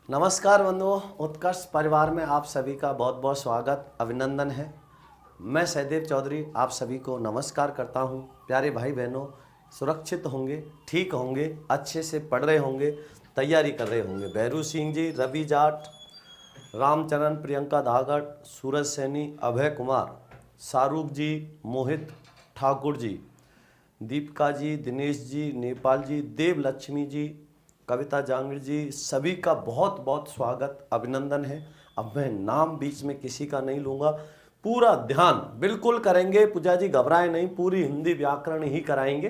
नमस्कार बंधुओं, उत्कर्ष परिवार में आप सभी का बहुत बहुत स्वागत अभिनंदन है। मैं सहदेव चौधरी आप सभी को नमस्कार करता हूं। प्यारे भाई बहनों, सुरक्षित होंगे, ठीक होंगे, अच्छे से पढ़ रहे होंगे, तैयारी कर रहे होंगे। भैरू सिंह जी, रवि जाट, रामचरण, प्रियंका धागड़, सूरज सैनी, अभय कुमार, शाहरुख जी, मोहित ठाकुर जी, दीपिका जी, दिनेश जी, नेपाल जी, देव लक्ष्मी जी, कविता जांगड़ जी, सभी का बहुत बहुत स्वागत अभिनंदन है। अब मैं नाम बीच में किसी का नहीं लूँगा, पूरा ध्यान बिल्कुल करेंगे। पूजा जी घबराए नहीं, पूरी हिंदी व्याकरण ही कराएंगे,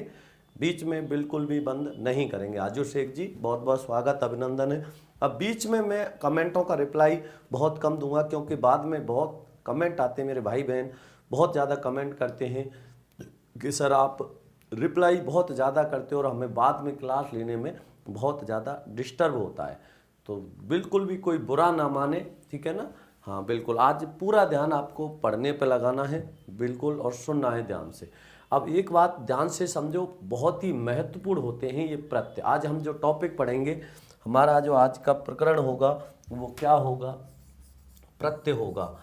बीच में बिल्कुल भी बंद नहीं करेंगे। आजू शेख जी बहुत बहुत स्वागत अभिनंदन है। अब बीच में मैं कमेंटों का रिप्लाई बहुत कम दूंगा, क्योंकि बाद में बहुत कमेंट आते हैं, मेरे भाई बहन बहुत ज़्यादा कमेंट करते हैं कि सर आप रिप्लाई बहुत ज़्यादा करते हो और हमें बाद में क्लास लेने में बहुत ज़्यादा डिस्टर्ब होता है। तो बिल्कुल भी कोई बुरा ना माने, ठीक है ना। हाँ बिल्कुल, आज पूरा ध्यान आपको पढ़ने पे लगाना है बिल्कुल, और सुनना है ध्यान से। अब एक बात ध्यान से समझो, बहुत ही महत्वपूर्ण होते हैं ये प्रत्यय। आज हम जो टॉपिक पढ़ेंगे, हमारा जो आज का प्रकरण होगा वो क्या होगा? प्रत्यय होगा।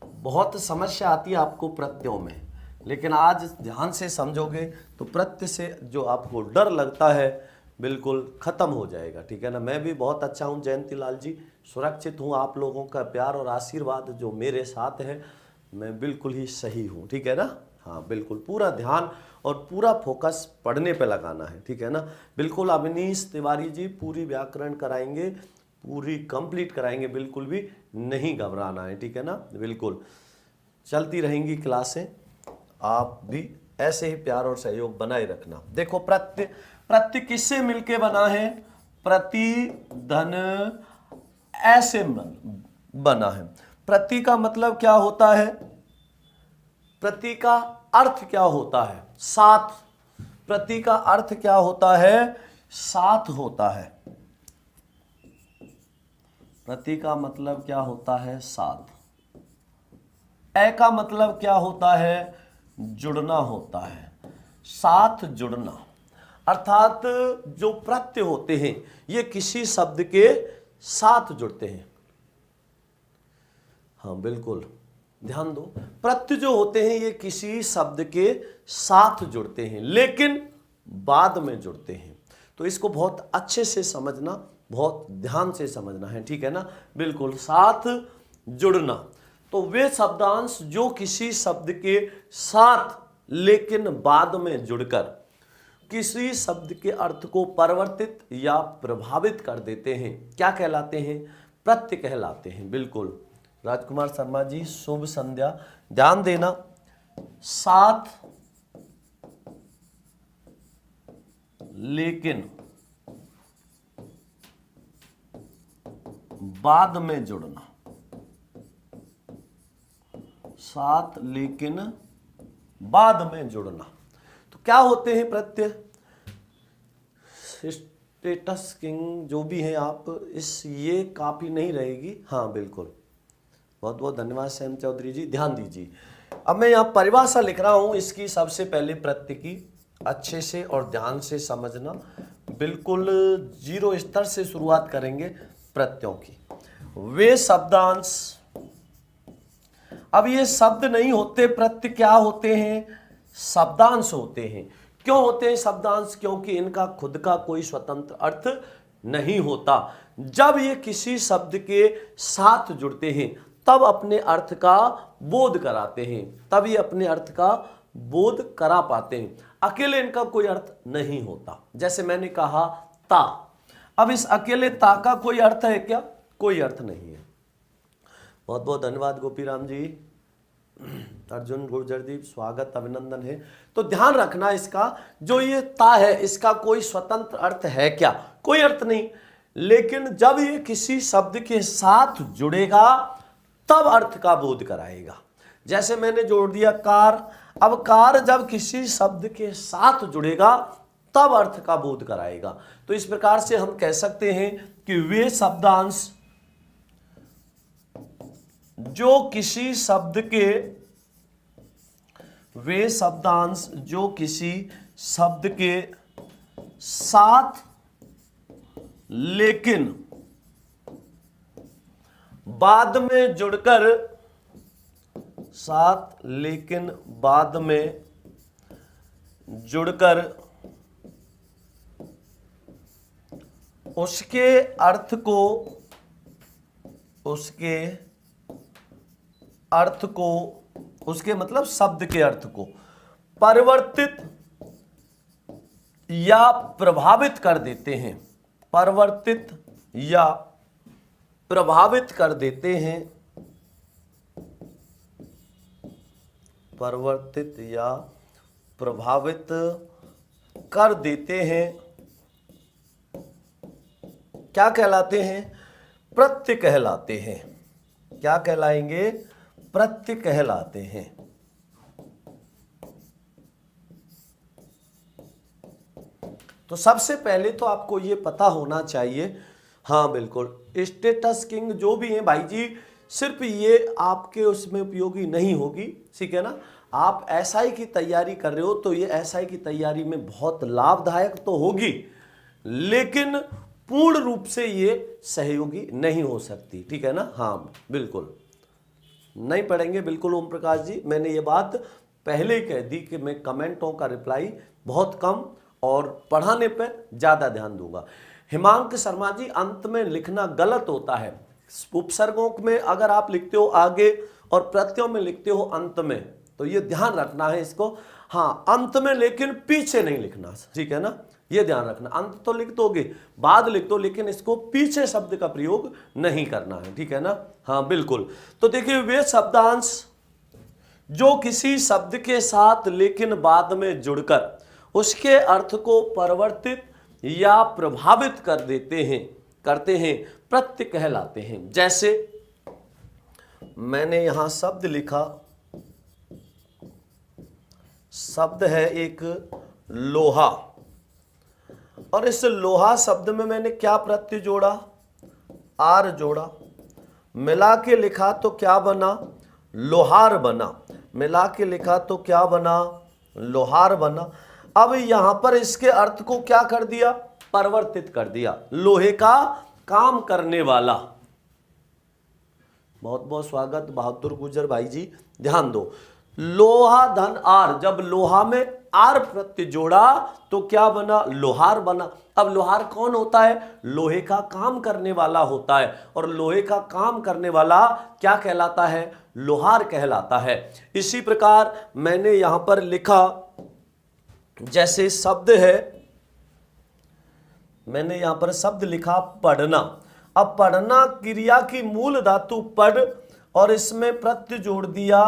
बहुत समस्या आती है आपको प्रत्ययों में, लेकिन आज ध्यान से समझोगे तो प्रत्यय से जो आपको डर लगता है बिल्कुल खत्म हो जाएगा, ठीक है ना। मैं भी बहुत अच्छा हूँ जयंती लाल जी, सुरक्षित हूँ। आप लोगों का प्यार और आशीर्वाद जो मेरे साथ है, मैं बिल्कुल ही सही हूँ, ठीक है ना। हाँ बिल्कुल, पूरा ध्यान और पूरा फोकस पढ़ने पे लगाना है, ठीक है ना। बिल्कुल अवनीश तिवारी जी पूरी व्याकरण कराएंगे, पूरी कंप्लीट कराएंगे, बिल्कुल भी नहीं घबराना है, ठीक है ना। बिल्कुल चलती रहेंगी क्लासें, आप भी ऐसे ही प्यार और सहयोग बनाए रखना। देखो प्रत्यय, प्रत्यय किससे मिलके बना है? प्रति धन ऐसे बना है। प्रति का मतलब क्या होता है? प्रति का अर्थ क्या होता है? साथ। प्रति का अर्थ क्या होता है? साथ होता है। प्रति का मतलब क्या होता है? साथ। ए का मतलब क्या होता है? जुड़ना होता है, साथ जुड़ना। अर्थात जो प्रत्यय होते हैं ये किसी शब्द के साथ जुड़ते हैं। हाँ बिल्कुल ध्यान दो, प्रत्यय जो होते हैं ये किसी शब्द के साथ जुड़ते हैं, लेकिन बाद में जुड़ते हैं। तो इसको बहुत अच्छे से समझना, बहुत ध्यान से समझना है, ठीक है ना। बिल्कुल, साथ जुड़ना। तो वे शब्दांश जो किसी शब्द के साथ लेकिन बाद में जुड़कर किसी शब्द के अर्थ को परिवर्तित या प्रभावित कर देते हैं, क्या कहलाते हैं? प्रत्यय कहलाते हैं। बिल्कुल राजकुमार शर्मा जी, शुभ संध्या। ध्यान देना, साथ लेकिन बाद में जुड़ना, साथ लेकिन बाद में जुड़ना। तो क्या होते हैं प्रत्यय? स्टेटस किंग जो भी हैं आप, इस ये काफी नहीं रहेगी। हाँ बिल्कुल, बहुत बहुत धन्यवाद श्याम चौधरी जी, ध्यान दीजिए। अब मैं यहाँ परिभाषा लिख रहा हूं इसकी। सबसे पहले प्रत्यय की अच्छे से और ध्यान से समझना, बिल्कुल जीरो स्तर से शुरुआत करेंगे प्रत्ययों की। वे शब्दांश, अब ये शब्द नहीं होते, प्रत्यय क्या होते हैं? शब्दांश होते हैं। क्यों होते हैं शब्दांश? क्योंकि इनका खुद का कोई स्वतंत्र अर्थ नहीं होता। जब ये किसी शब्द के साथ जुड़ते हैं तब अपने अर्थ का बोध कराते हैं, तब ये अपने अर्थ का बोध करा पाते हैं। अकेले इनका कोई अर्थ नहीं होता। जैसे मैंने कहा ता, अब इस अकेले ता का कोई अर्थ है क्या? कोई अर्थ नहीं है। बहुत बहुत धन्यवाद गोपीराम जी, अर्जुन गुर्जरदीप, स्वागत अभिनंदन है। तो ध्यान रखना इसका, जो ये ता है इसका कोई स्वतंत्र अर्थ है क्या? कोई अर्थ नहीं। लेकिन जब ये किसी शब्द के साथ जुड़ेगा तब अर्थ का बोध कराएगा। जैसे मैंने जोड़ दिया कार, अब कार जब किसी शब्द के साथ जुड़ेगा तब अर्थ का बोध कराएगा। तो इस प्रकार से हम कह सकते हैं कि वे शब्दांश जो किसी शब्द के, वे शब्दांश जो किसी शब्द के साथ लेकिन बाद में जुड़कर, साथ लेकिन बाद में जुड़कर उसके अर्थ को, उसके अर्थ को, उसके मतलब शब्द के अर्थ को परिवर्तित या प्रभावित कर देते हैं, परिवर्तित या प्रभावित कर देते हैं, परिवर्तित या प्रभावित कर देते हैं, क्या कहलाते हैं? प्रत्यय कहलाते हैं। क्या कहलाएंगे? प्रत्यय कहलाते हैं। तो सबसे पहले तो आपको ये पता होना चाहिए, हाँ बिल्कुल, स्टेटस किंग जो भी है भाई जी, सिर्फ ये आपके उसमें उपयोगी नहीं होगी, ठीक है ना। आप एसआई की तैयारी कर रहे हो तो ये एसआई की तैयारी में बहुत लाभदायक तो होगी, लेकिन पूर्ण रूप से ये सहयोगी नहीं हो सकती, ठीक है ना। हाँ बिल्कुल नहीं पढ़ेंगे, बिल्कुल ओम प्रकाश जी, मैंने ये बात पहले ही कह दी कि मैं कमेंटों का रिप्लाई बहुत कम और पढ़ाने पर ज्यादा ध्यान दूंगा। हिमांक शर्मा जी, अंत में लिखना गलत होता है। उपसर्गों में अगर आप लिखते हो आगे और प्रत्ययों में लिखते हो अंत में, तो ये ध्यान रखना है इसको। हाँ, अंत में लेकिन पीछे नहीं लिखना, ठीक है ना, ये ध्यान रखना। अंत तो लिख दोगे, बाद लिख दो, लेकिन इसको पीछे शब्द का प्रयोग नहीं करना है, ठीक है ना। हाँ बिल्कुल। तो देखिए, वे शब्दांश जो किसी शब्द के साथ लेकिन बाद में जुड़कर उसके अर्थ को परिवर्तित या प्रभावित कर देते हैं, करते हैं, प्रत्यय कहलाते हैं। जैसे मैंने यहां शब्द लिखा, शब्द है एक लोहा, और इस लोहा शब्द में मैंने क्या प्रत्यय जोड़ा? आर जोड़ा। मिला के लिखा तो क्या बना? लोहार बना। मिला के लिखा तो क्या बना? लोहार बना। अब यहां पर इसके अर्थ को क्या कर दिया? परिवर्तित कर दिया। लोहे का काम करने वाला। बहुत बहुत स्वागत बहादुर गुजर भाई जी, ध्यान दो। लोहा धन आर, जब लोहा में आर प्रत्यय जोड़ा तो क्या बना? लोहार बना। अब लोहार कौन होता है? लोहे का काम करने वाला होता है, और लोहे का काम करने वाला क्या कहलाता है? लोहार कहलाता है। इसी प्रकार मैंने यहां पर लिखा, जैसे शब्द है, मैंने यहां पर शब्द लिखा पढ़ना। अब पढ़ना क्रिया की मूल धातु पढ़, और इसमें प्रत्यय जोड़ दिया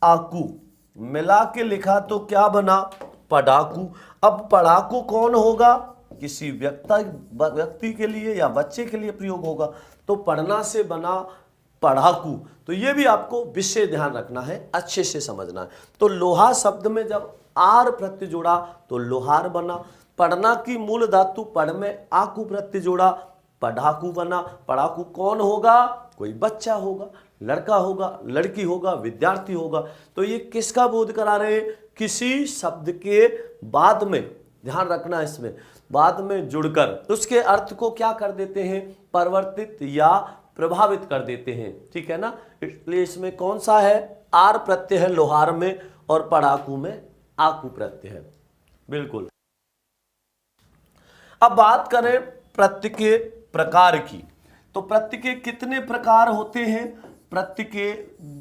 आकू, मिला के लिखा तो क्या बना? पढ़ाकू। अब पढ़ाकू कौन होगा? किसी व्यक्ति के लिए या बच्चे के लिए प्रयोग होगा, तो पढ़ना से बना पढ़ाकू। तो ये भी आपको विषय ध्यान रखना है, अच्छे से समझना है। तो लोहा शब्द में जब आर प्रत्यय जोड़ा तो लोहार बना। पढ़ना की मूल धातु पढ़ में आकू प्रत्यय जोड़ा, पढ़ाकू बना। पढ़ाकू कौन होगा? कोई बच्चा होगा, लड़का होगा, लड़की होगा, विद्यार्थी होगा। तो ये किसका बोध करा रहे हैं? किसी शब्द के बाद में, ध्यान रखना इसमें, बाद में जुड़कर उसके अर्थ को क्या कर देते हैं? परिवर्तित या प्रभावित कर देते हैं, ठीक है ना। इसलिए इसमें कौन सा है? आर प्रत्यय है लोहार में, और पढ़ाकू में आकू प्रत्यय है, बिल्कुल। अब बात करें प्रत्यय के प्रकार की, तो प्रत्यय के कितने प्रकार होते हैं? प्रत्यय के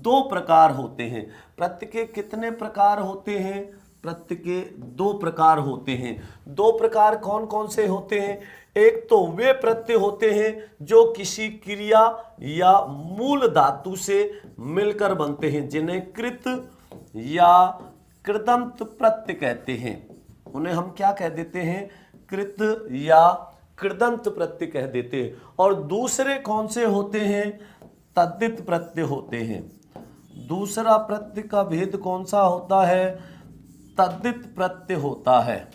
दो प्रकार होते हैं। प्रत्यय के कितने प्रकार होते हैं? प्रत्यय के दो प्रकार होते हैं। दो प्रकार कौन कौन से होते हैं? एक तो वे प्रत्यय होते हैं जो किसी क्रिया या मूल धातु से मिलकर बनते हैं, जिन्हें कृत या कृदंत प्रत्यय कहते हैं। उन्हें हम क्या कह देते हैं? कृत या कृदंत प्रत्यय कह देते हैं। और दूसरे कौन से होते हैं? तद्धित प्रत्यय होते हैं। दूसरा प्रत्यय का भेद कौन सा होता है? तद्धित प्रत्यय होता है।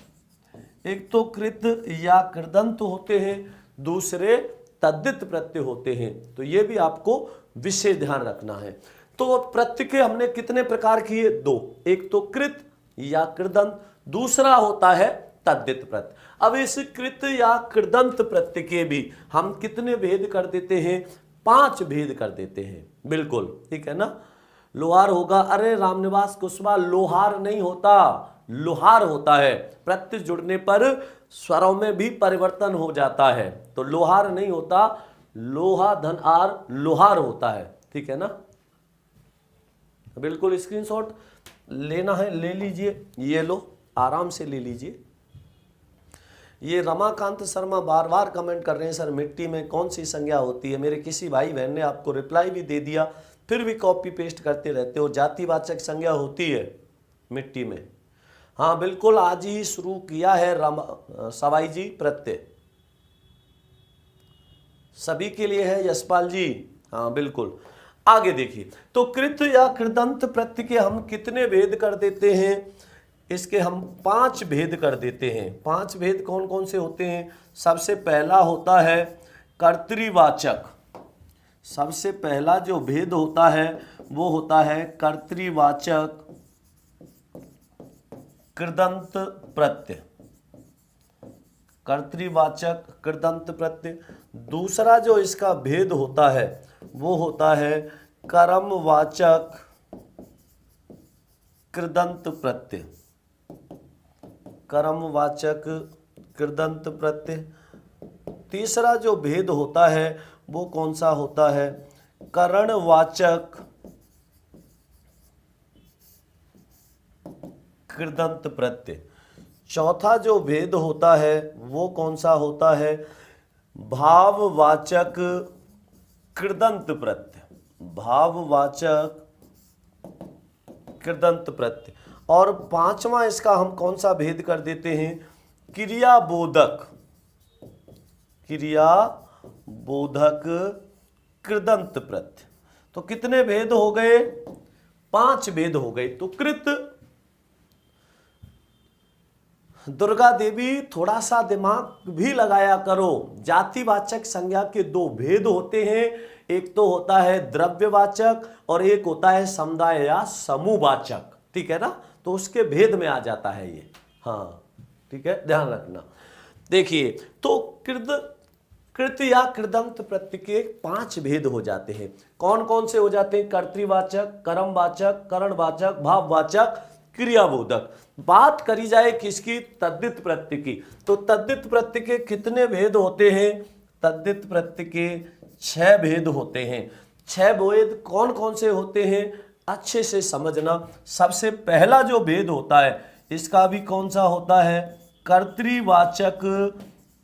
एक तो कृत या कृदंत होते हैं, दूसरे तद्धित प्रत्यय होते हैं। तो ये भी आपको विषय ध्यान रखना है। तो प्रत्यय के हमने कितने प्रकार किए? दो। एक तो कृत या कृदंत, दूसरा होता है तद्धित प्रत्यय। अब इस कृत या कृदंत प्रत्यय के भी हम कितने भेद कर देते हैं? 5 भेद कर देते हैं। बिल्कुल ठीक है ना। लोहार होगा, अरे रामनिवास कुशवाहा लोहार नहीं होता, लोहार होता है। प्रत्यय जुड़ने पर स्वरों में भी परिवर्तन हो जाता है, तो लोहार नहीं होता, लोहा धन आर लोहार होता है। ठीक है ना। बिल्कुल स्क्रीनशॉट लेना है ले लीजिए, ये लो आराम से ले लीजिए। ये रमाकांत शर्मा बार बार कमेंट कर रहे हैं, सर मिट्टी में कौन सी संज्ञा होती है। मेरे किसी भाई बहन ने आपको रिप्लाई भी दे दिया, फिर भी कॉपी पेस्ट करते रहते हो। जातिवाचक संज्ञा होती है मिट्टी में। हाँ बिल्कुल, आज ही शुरू किया है सवाई जी प्रत्यय, सभी के लिए है यशपाल जी। हाँ बिल्कुल, आगे देखिए। तो कृत या कृदंत प्रत्यय के हम कितने भेद कर देते हैं, इसके हम 5 भेद कर देते हैं। 5 भेद कौन कौन से होते हैं। सबसे पहला होता है कर्तृवाचक। सबसे पहला जो भेद होता है वो होता है कर्तृवाचक कृदंत प्रत्यय। कर्तृवाचक कृदंत प्रत्यय। दूसरा जो इसका भेद होता है वो होता है कर्मवाचक कृदंत प्रत्यय। कर्मवाचक कृदंत प्रत्यय। तीसरा जो भेद होता है वो कौन सा होता है, करणवाचक कृदंत प्रत्यय। चौथा जो भेद होता है वो कौन सा होता है, भाववाचक कृदंत प्रत्यय। भाववाचक कृदंत प्रत्यय। और पांचवा इसका हम कौन सा भेद कर देते हैं, क्रियाबोधक। क्रियाबोधक कृदंत प्रत्यय। तो कितने भेद हो गए, 5 भेद हो गए। तो कृत, दुर्गा देवी थोड़ा सा दिमाग भी लगाया करो। जातिवाचक संज्ञा के 2 भेद होते हैं, एक तो होता है द्रव्यवाचक और एक होता है समुदाय या समूहवाचक। ठीक है ना, तो उसके भेद में आ जाता है ये। हाँ ठीक है, ध्यान रखना। देखिए, तो कृत या कृदंत प्रत्यय के 5 भेद हो जाते हैं। कौन कौन से हो जाते हैं, कर्तृवाचक, कर्मवाचक, करणवाचक, भाववाचक, क्रियाबोधक। बात करी जाए किसकी, तद्धित प्रत्यय की, तो तद्धित प्रत्यय के कितने भेद होते हैं, तद्धित प्रत्यय के 6 भेद होते हैं। 6 भेद कौन कौन से होते हैं, अच्छे से समझना। सबसे पहला जो भेद होता है इसका भी कौन सा होता है, कर्तृवाचक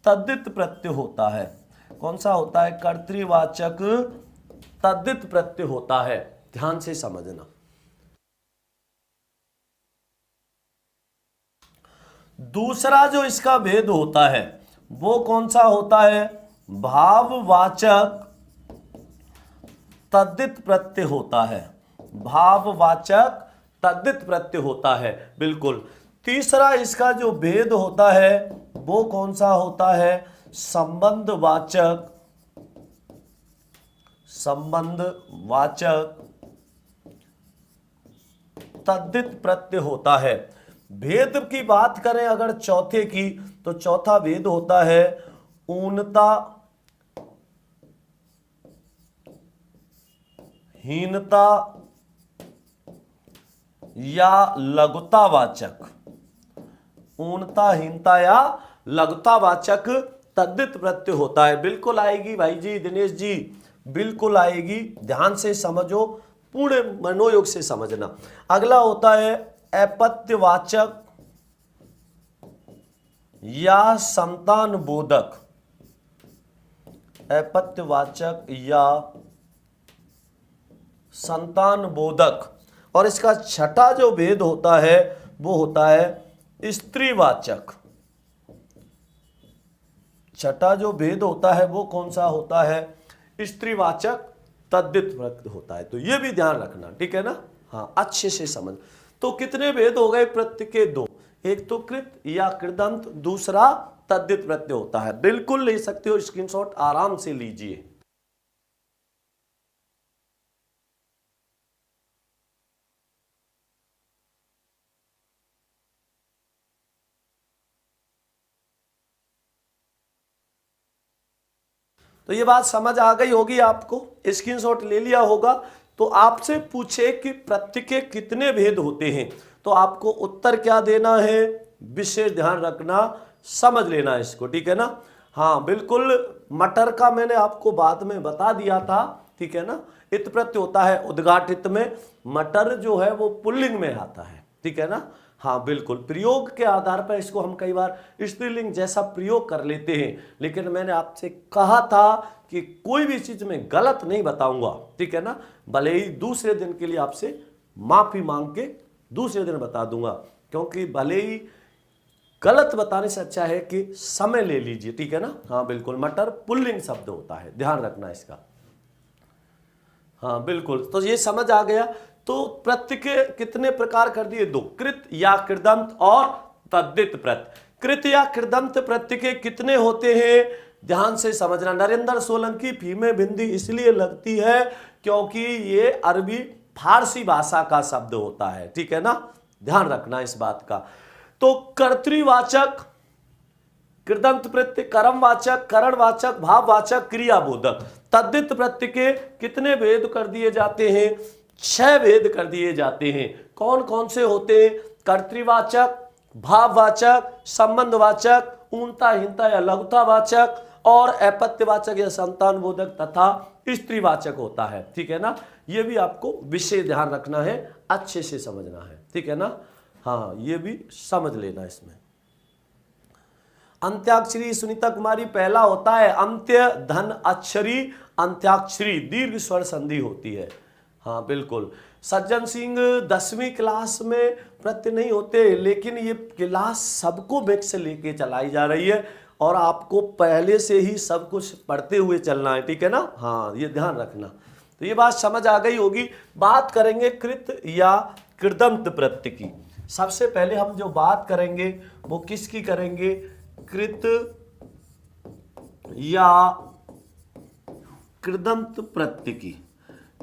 तद्धित प्रत्यय होता है। कौन सा होता है, कर्तृवाचक तद्धित प्रत्यय होता है। ध्यान से समझना। दूसरा जो इसका भेद होता है वो कौन सा होता है, भाववाचक तद्धित प्रत्यय होता है। भाववाचक तद्धित प्रत्यय होता है। बिल्कुल। तीसरा इसका जो भेद होता है वो कौन सा होता है, संबंधवाचक तद्धित प्रत्यय होता है। भेद की बात करें अगर चौथे की, तो चौथा भेद होता है ऊनता हीनता या लघुतावाचक। ऊनता हीनता या लघुतावाचक तद्धित प्रत्यय होता है। बिल्कुल आएगी भाई जी, दिनेश जी बिल्कुल आएगी। ध्यान से समझो, पूर्ण मनोयोग से समझना। अगला होता है अपत्यवाचक या संतान बोधक। अपत्यवाचक या संतान बोधक। और इसका छठा जो भेद होता है वो होता है स्त्रीवाचक। छठा जो भेद होता है वो कौन सा होता है, स्त्रीवाचक तद्धित प्रत्यय होता है। तो ये भी ध्यान रखना, ठीक है ना। हाँ अच्छे से समझ। तो कितने भेद हो गए, प्रत्यय के 2, एक तो कृत या कृदंत, दूसरा तद्धित प्रत्यय होता है। बिल्कुल ले सकते हो, स्क्रीनशॉट आराम से लीजिए। तो ये बात समझ आ गई होगी आपको, स्क्रीनशॉट ले लिया होगा। तो आपसे पूछे कि प्रत्यय के कितने भेद होते हैं, तो आपको उत्तर क्या देना है, विशेष ध्यान रखना, समझ लेना इसको, ठीक है ना। हाँ बिल्कुल, मटर का मैंने आपको बाद में बता दिया था, ठीक है ना। इत प्रत्यय होता है उद्घाटित में, मटर जो है वो पुल्लिंग में आता है, ठीक है ना। हाँ बिल्कुल, प्रयोग के आधार पर इसको हम कई बार स्त्रीलिंग जैसा प्रयोग कर लेते हैं, लेकिन मैंने आपसे कहा था कि कोई भी चीज में गलत नहीं बताऊंगा, ठीक है ना। भले ही दूसरे दिन के लिए आपसे माफी मांग के दूसरे दिन बता दूंगा, क्योंकि भले ही गलत बताने से अच्छा है कि समय ले लीजिए, ठीक है ना। हाँ बिल्कुल, मटर पुल्लिंग शब्द होता है, ध्यान रखना इसका। हाँ बिल्कुल, तो ये समझ आ गया। तो प्रत्यय के कितने प्रकार कर दिए, दो, कृत या कृदंत और तद्धित प्रत्यय। कृत या कृदंत प्रत्यय के कितने होते हैं, ध्यान से समझना। नरेंद्र सोलंकी फीमे भिंदी इसलिए लगती है क्योंकि ये अरबी फारसी भाषा का शब्द होता है, ठीक है ना, ध्यान रखना इस बात का। तो कर्तृवाचक, कृदंत प्रत्यय, कर्मवाचक, करणवाचक, भाववाचक, क्रियाबोधक। तद्धित प्रत्यय के कितने भेद कर दिए जाते हैं, 6 भेद कर दिए जाते हैं। कौन कौन से होते हैं, कर्तृवाचक, भाववाचक, संबंधवाचक, ऊनता हीनता या लघुतावाचक, और अपत्यवाचक या संतानबोधक तथा स्त्रीवाचक होता है, ठीक है ना। ये भी आपको विशेष ध्यान रखना है, अच्छे से समझना है, ठीक है ना। हाँ ये भी समझ लेना इसमें। अंत्याक्षरी सुनीता कुमारी पहला होता है अंत्य धन अक्षरी, अंत्याक्षरी दीर्घ स्वर संधि होती है। हाँ बिल्कुल, सज्जन सिंह 10वीं क्लास में प्रत्यय नहीं होते, लेकिन ये क्लास सबको बैक से लेके चलाई जा रही है और आपको पहले से ही सब कुछ पढ़ते हुए चलना है, ठीक है ना। हाँ ये ध्यान रखना। तो ये बात समझ आ गई होगी। बात करेंगे कृत या कृदंत प्रत्यय की। सबसे पहले हम जो बात करेंगे वो किसकी करेंगे, कृत या कृदंत प्रत्यय की।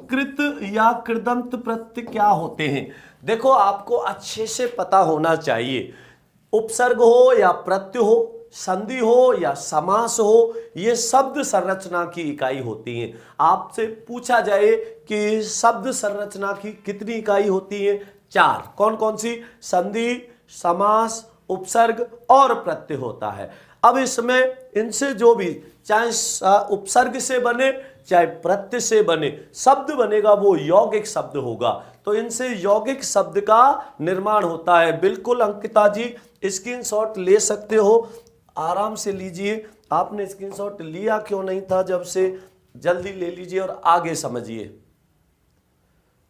कृत या कृदंत प्रत्यय क्या होते हैं, देखो आपको अच्छे से पता होना चाहिए। उपसर्ग हो या प्रत्यय हो, संधि हो या समास हो, ये शब्द संरचना की इकाई होती हैं। आपसे पूछा जाए कि शब्द संरचना की कितनी इकाई होती है, 4। कौन कौन सी, संधि, समास, उपसर्ग और प्रत्यय होता है। अब इसमें इनसे जो भी चाहे उपसर्ग से बने चाहे प्रत्यय से बने शब्द बनेगा वो यौगिक शब्द होगा। तो इनसे यौगिक शब्द का निर्माण होता है। बिल्कुल अंकिता जी स्क्रीनशॉट ले सकते हो, आराम से लीजिए। आपने स्क्रीनशॉट लिया क्यों नहीं था जब से, जल्दी ले लीजिए और आगे समझिए।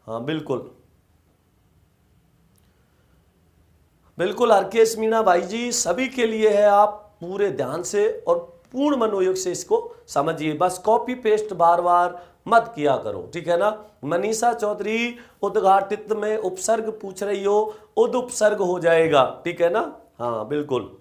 हाँ बिल्कुल बिल्कुल, हरकेश मीणा भाई जी सभी के लिए है, आप पूरे ध्यान से और पूर्ण मनोयोग से इसको समझिए। बस कॉपी पेस्ट बार बार मत किया करो, ठीक है ना। मनीषा चौधरी उद्घाटित में उपसर्ग पूछ रही हो, उद उपसर्ग हो जाएगा, ठीक है ना। हाँ बिल्कुल,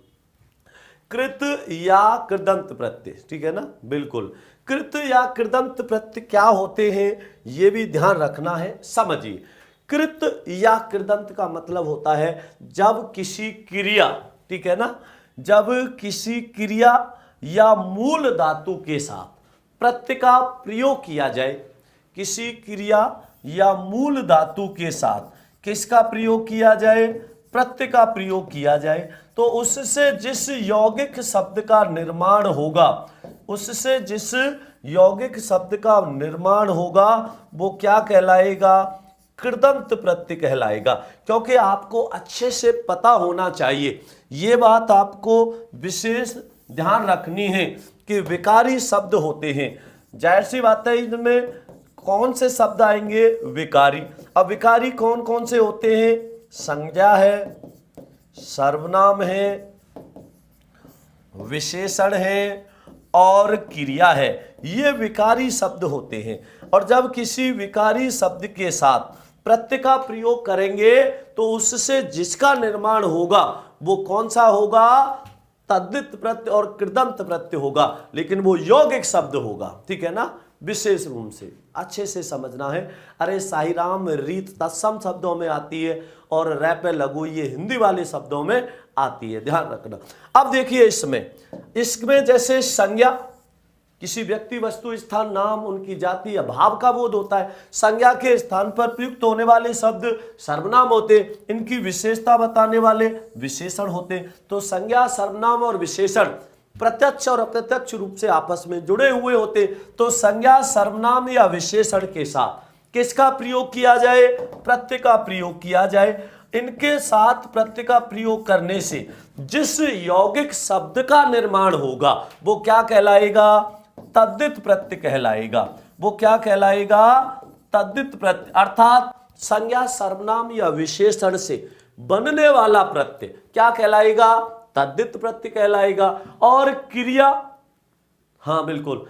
कृत या कृदंत प्रत्यय, ठीक है ना। बिल्कुल, कृत या कृदंत प्रत्यय क्या होते हैं ये भी ध्यान रखना है, समझिए। कृत या कृदंत का मतलब होता है जब किसी क्रिया, ठीक है ना, जब किसी क्रिया या मूल धातु के साथ प्रत्यय का प्रयोग किया जाए। किसी क्रिया या मूल धातु के साथ किसका प्रयोग किया जाए, प्रत्यय का प्रयोग किया जाए, तो उससे जिस यौगिक शब्द का निर्माण होगा, उससे जिस यौगिक शब्द का निर्माण होगा वो क्या कहलाएगा, कृदंत प्रत्यय कहलाएगा। क्योंकि आपको अच्छे से पता होना चाहिए, ये बात आपको विशेष ध्यान रखनी है कि विकारी शब्द होते हैं। जाहिर सी बात है इनमें कौन से शब्द आएंगे, विकारी। अब विकारी कौन कौन से होते हैं, संज्ञा है, सर्वनाम है, विशेषण है और क्रिया है, ये विकारी शब्द होते हैं। और जब किसी विकारी शब्द के साथ प्रत्यय का प्रयोग करेंगे तो उससे जिसका निर्माण होगा वो कौन सा होगा, तद्धित प्रत्यय और कृदंत प्रत्यय होगा, लेकिन वो यौगिक शब्द होगा, ठीक है ना। विशेष रूप से अच्छे से समझना है। अरे साईराम रीत तत्सम शब्दों में आती है और रैप लघु ये हिंदी वाले शब्दों में आती है, ध्यान रखना। अब देखिए इसमें जैसे संज्ञा, किसी व्यक्ति, वस्तु, स्थान, नाम, उनकी जाति या भाव का बोध होता है। संज्ञा के स्थान पर प्रयुक्त होने वाले शब्द सर्वनाम होते, इनकी विशेषता बताने वाले विशेषण होते। तो संज्ञा, सर्वनाम और विशेषण प्रत्यक्ष और अप्रत्यक्ष रूप से आपस में जुड़े हुए होते। तो संज्ञा, सर्वनाम या विशेषण के साथ किसका प्रयोग किया जाए? प्रत्यय का प्रयोग किया जाए। इनके साथ प्रत्यय का प्रयोग करने से जिस यौगिक शब्द का निर्माण होगा वो क्या कहलाएगा? तद्धित प्रत्यय कहलाएगा। वो क्या कहलाएगा? तद्धित प्रत्यय। अर्थात संज्ञा, सर्वनाम या विशेषण से बनने वाला प्रत्यय क्या कहलाएगा? तद्धित प्रत्यय कहलाएगा। और क्रिया, हाँ बिल्कुल,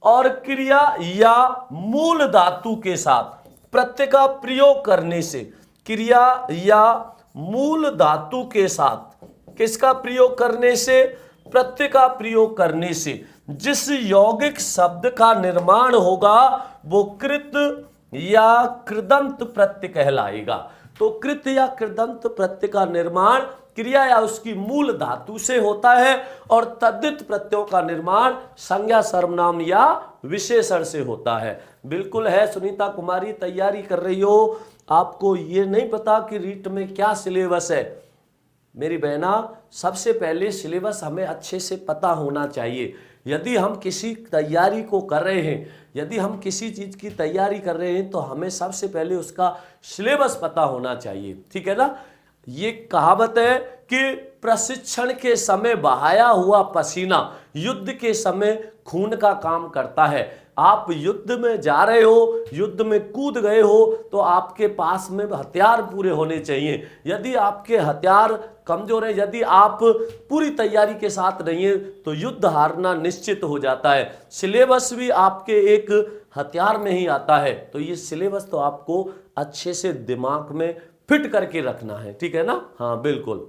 और क्रिया या मूल धातु के साथ प्रत्यय का प्रयोग करने से, क्रिया या मूल धातु के साथ किसका प्रयोग करने से? प्रत्यय का प्रयोग करने से जिस यौगिक शब्द का निर्माण होगा वो कृत या कृदंत प्रत्यय कहलाएगा। तो कृत या कृदंत प्रत्यय का निर्माण क्रिया या उसकी मूल धातु से होता है और तद्धित प्रत्ययों का निर्माण संज्ञा, सर्वनाम या विशेषण से होता है। बिल्कुल है सुनीता कुमारी, तैयारी कर रही हो, आपको ये नहीं पता कि रीट में क्या सिलेबस है। मेरी बहना, सबसे पहले सिलेबस हमें अच्छे से पता होना चाहिए। यदि हम किसी तैयारी को कर रहे हैं, यदि हम किसी चीज़ की तैयारी कर रहे हैं तो हमें सबसे पहले उसका सिलेबस पता होना चाहिए, ठीक है ना। ये कहावत है कि प्रशिक्षण के समय बहाया हुआ पसीना युद्ध के समय खून का काम करता है। आप युद्ध में जा रहे हो, युद्ध में कूद गए हो तो आपके पास में हथियार पूरे होने चाहिए। यदि आपके हथियार कमजोर है, यदि आप पूरी तैयारी के साथ नहीं है तो युद्ध हारना निश्चित हो जाता है। सिलेबस भी आपके एक हथियार में ही आता है। तो ये सिलेबस तो आपको अच्छे से दिमाग में फिट करके रखना है, ठीक है ना। हाँ बिल्कुल,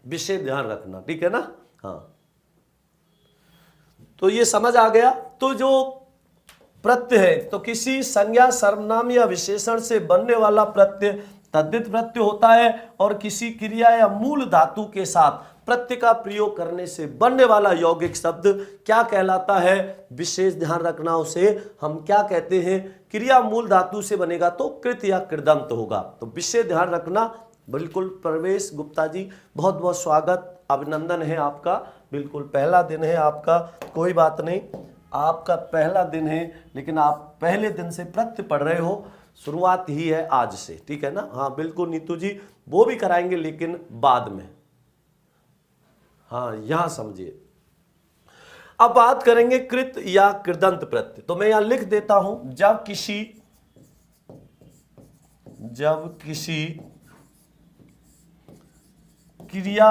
विषय ध्यान रखना, ठीक है ना। हाँ, तो ये समझ आ गया। तो जो प्रत्यय है तो किसी संज्ञा, सर्वनाम या विशेषण से बनने वाला प्रत्यय तद्धित प्रत्यय होता है और किसी क्रिया या मूल धातु के साथ प्रत्यय का प्रयोग करने से बनने वाला यौगिक शब्द क्या कहलाता है? विशेष ध्यान रखना, उसे हम क्या कहते हैं? क्रिया मूल धातु से बनेगा तो कृत या कृदंत होगा। तो विशेष ध्यान रखना। बिल्कुल, प्रवेश गुप्ता जी बहुत बहुत स्वागत, अभिनंदन है आपका। बिल्कुल पहला दिन है आपका, कोई बात नहीं, आपका पहला दिन है, लेकिन आप पहले दिन से प्रत्यय पढ़ रहे हो, शुरुआत ही है आज से, ठीक है ना। हाँ बिल्कुल नीतू जी, वो भी कराएंगे लेकिन बाद में। हाँ यहां समझिए। अब बात करेंगे कृत या कृदंत प्रत्यय। तो मैं यहां लिख देता हूं, जब किसी क्रिया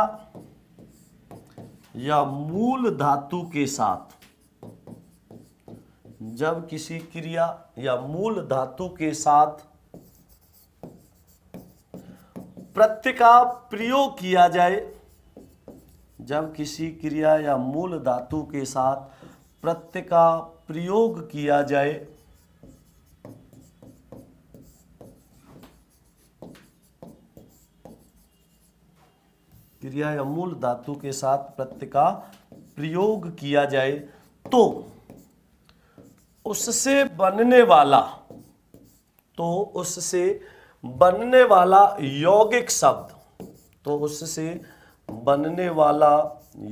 या मूल धातु के साथ, जब किसी क्रिया या मूल धातु के साथ प्रत्यय का प्रयोग किया जाए, जब किसी क्रिया या मूल धातु के साथ प्रत्यय का प्रयोग किया जाए क्रिया या मूल धातु के साथ प्रत्यय का प्रयोग किया जाए तो उससे बनने वाला यौगिक शब्द, तो उससे बनने वाला